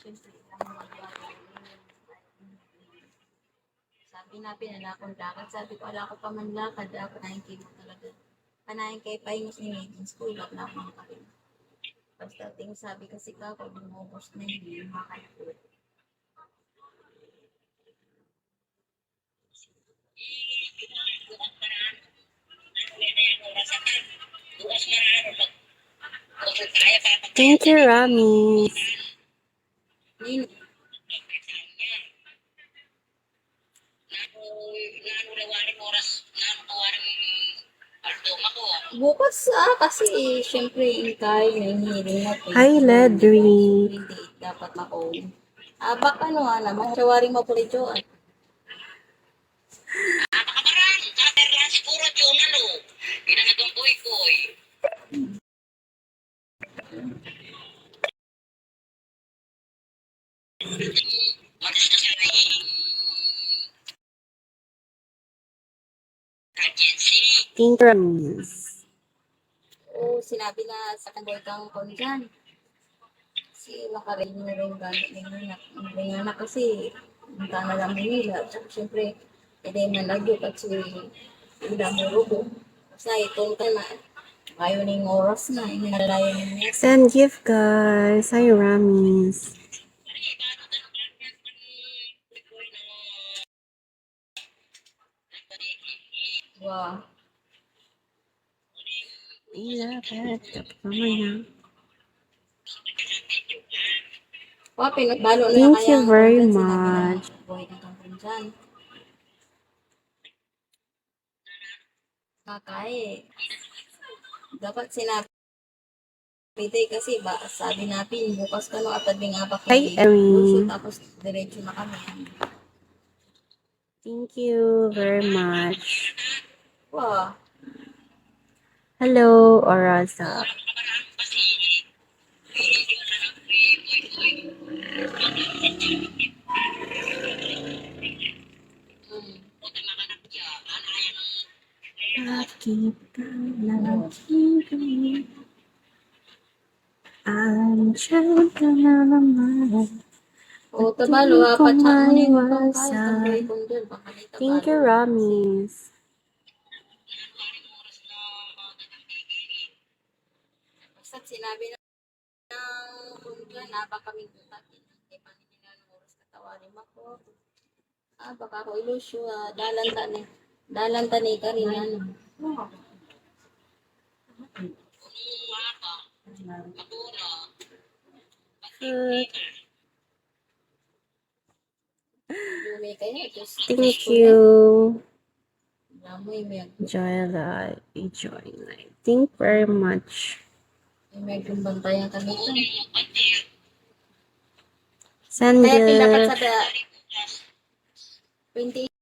syempre, sabi na pinanakong lakad. Sabi ko, wala ko pa man lakad. Panahin kayo mo talaga. Panahin kayo pa yung sinigin. School up na akong kayo. Basta ting sabi kasi ka, kung bumubos na yung makakapit. Thank you, Rami. Bukas kasi syempre intay, nahihiling natin. Hi, Ledri. Hindi dapat mako. Baka ano naman, sawaring mapulito. Thank you, Rami. Sinabi na sa kanboy kang kon dyan. Si makarin na rin gamit ng anak. Ang anak kasi, punta na lang nila. Tsaka syempre, hindi man lagyo kasi hindi mo rubo. Basta itong na, ayaw ning oras na, inalalayo niya. Send gift, guys. Hi, Rami. Wow. Pinagbalo na Thank kaya you ang very content, sinabi na much. boy ng kampun dyan. Kakae. Dapat sinabi kasi sabi natin bukas ka no at tabing abak Hi, yung luso Erin. tapos diretso na kami. Thank you very much. Wow. Hello, Orasa. Bakit ka naging andyan ka na naman. Tabalo, Hindi ko patsa mo na yung pangkaya maiwasan. sa boy kong dun. Thank you, Ramis. Basta sinabi ng kundyan, baka kami tutakin. Hindi pa nila ng oras katawarin ako. Baka ako ilusyo, dalanta ni Karina. Thank you. Lamoy may Joyla, enjoy night. Thank you very much. may bantayan kami ito. Send Kaya dapat gift. sa 20